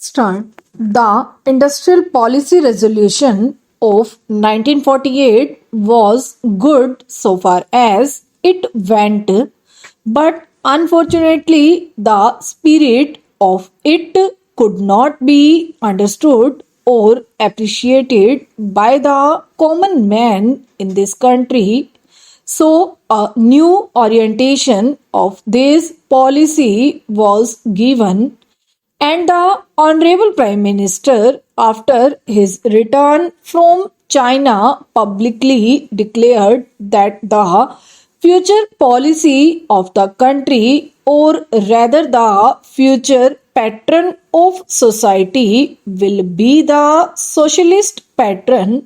Start. The Industrial Policy Resolution of 1948 was good so far as it went, but unfortunately, the spirit of it could not be understood or appreciated by the common man in this country. So, a new orientation of this policy was given, and the Honorable Prime Minister, after his return from China, publicly declared that the future policy of the country, or rather the future pattern of society, will be the socialist pattern.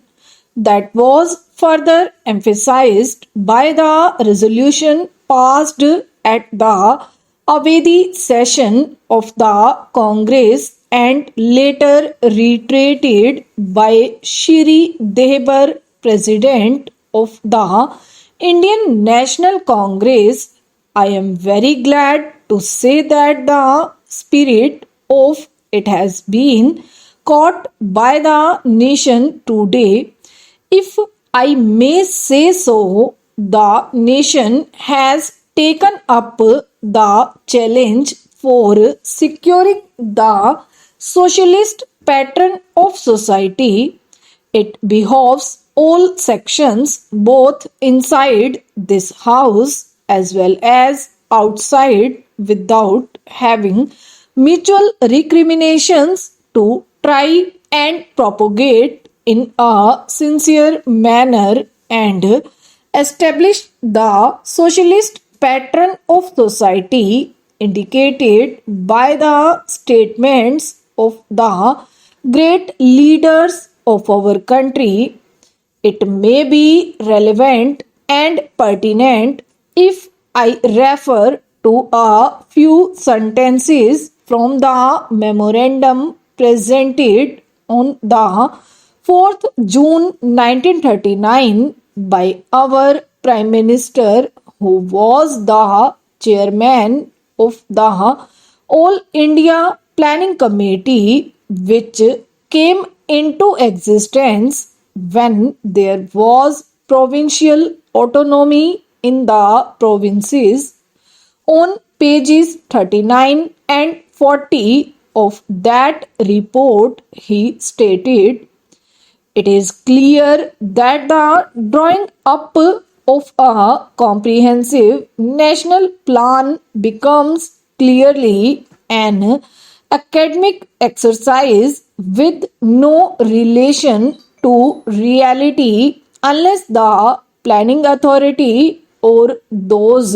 That was further emphasized by the resolution passed at the Avedi session of the Congress and later reiterated by Shri Dehbar, President of the Indian National Congress. I am very glad to say that the spirit of it has been caught by the nation today. If I may say so, the nation has taken up the challenge for securing the socialist pattern of society. It behoves all sections, both inside this house as well as outside, without having mutual recriminations, to try and propagate in a sincere manner and establish the socialist pattern of society indicated by the statements of the great leaders of our country. It may be relevant and pertinent if I refer to a few sentences from the memorandum presented on the 4th June 1939 by our Prime Minister, who was the chairman of the All India Planning Committee, which came into existence when there was provincial autonomy in the provinces. On pages 39 and 40 of that report, he stated, "It is clear that the drawing up of a comprehensive national plan becomes clearly an academic exercise with no relation to reality unless the planning authority or those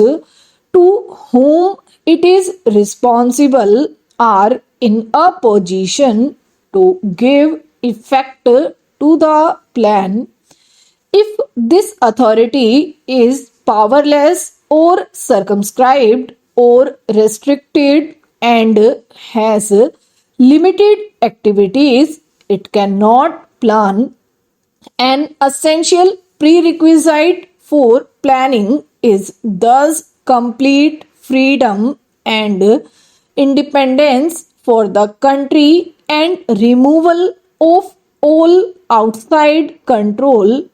to whom it is responsible are in a position to give effect to the plan. If this authority is powerless or circumscribed or restricted and has limited activities, it cannot plan. An essential prerequisite for planning is thus complete freedom and independence for the country and removal of all outside control.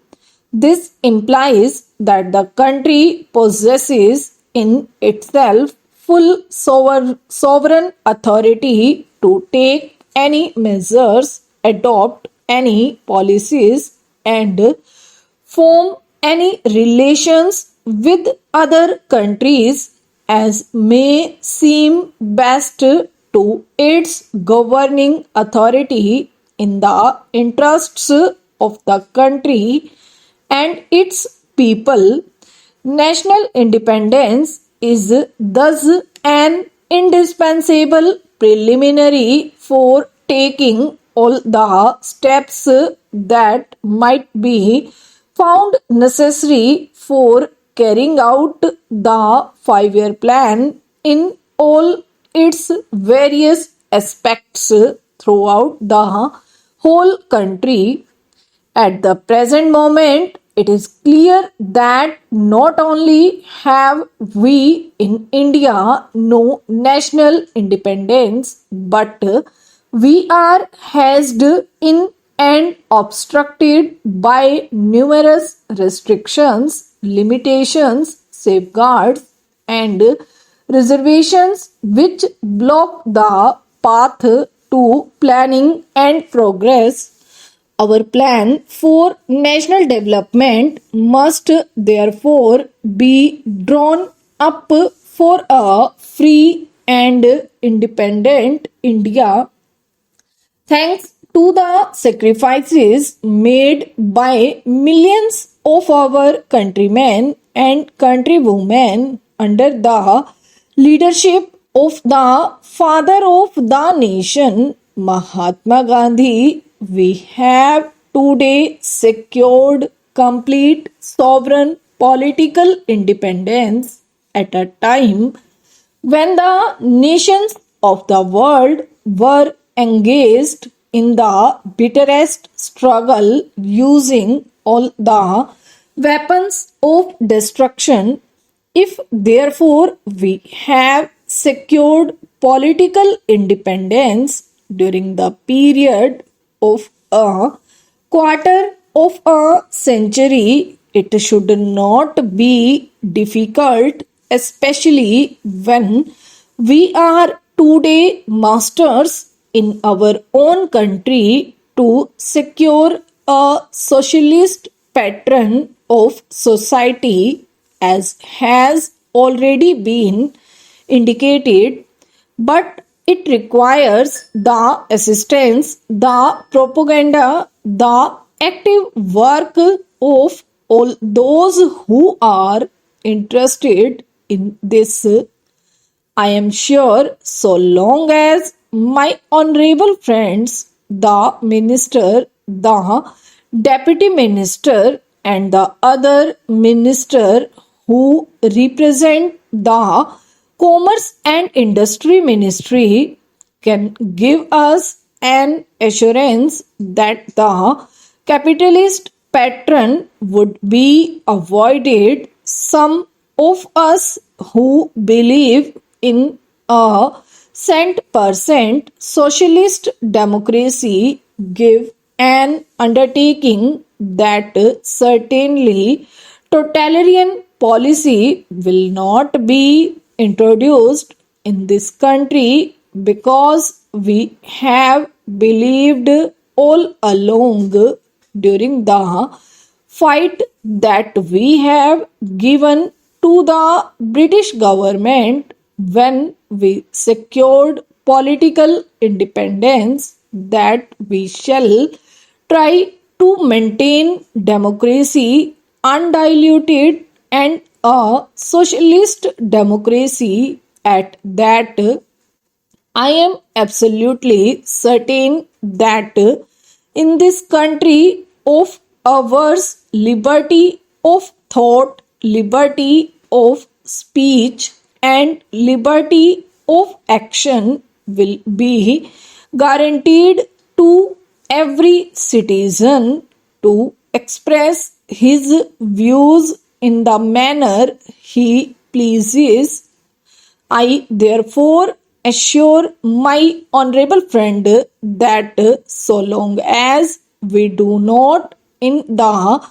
This implies that the country possesses in itself full sovereign authority to take any measures, adopt any policies, and form any relations with other countries as may seem best to its governing authority in the interests of the country and its people. National independence is thus an indispensable preliminary for taking all the steps that might be found necessary for carrying out the 5-year plan in all its various aspects throughout the whole country. At the present moment, it is clear that not only have we in India no national independence, but We are hedged in and obstructed by numerous restrictions, limitations, safeguards, and reservations which block the path to planning and progress. Our plan for national development must therefore be drawn up for a free and independent India. Thanks to the sacrifices made by millions of our countrymen and countrywomen under the leadership of the father of the nation, Mahatma Gandhi, we have today secured complete sovereign political independence at a time when the nations of the world were engaged in the bitterest struggle using all the weapons of destruction. If therefore we have secured political independence during the period of a quarter of a century, it should not be difficult, especially when we are today masters in our own country, to secure a socialist pattern of society, as has already been indicated, but it requires the assistance, the propaganda, the active work of all those who are interested in this. I am sure so long as my honorable friends, the minister, the deputy minister, and the other minister who represent the commerce and industry ministry can give us an assurance that the capitalist pattern would be avoided. Some of us who believe in a cent% socialist democracy give an undertaking that certainly totalitarian policy will not be introduced in this country, because we have believed all along during the fight that we have given to the British government when we secured political independence, that we shall try to maintain democracy undiluted and a socialist democracy at that. I am absolutely certain that in this country of ours, liberty of thought, liberty of speech, and liberty of action will be guaranteed to every citizen to express his views in the manner he pleases. I therefore assure my honorable friend that so long as we do not, in the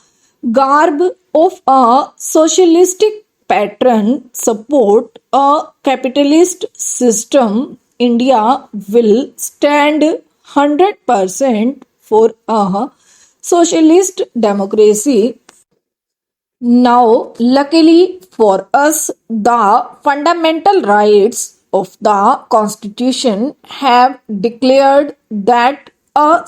garb of a socialistic pattern, support a capitalist system, India will stand 100% for a socialist democracy. Now, luckily for us, the fundamental rights of the Constitution have declared that a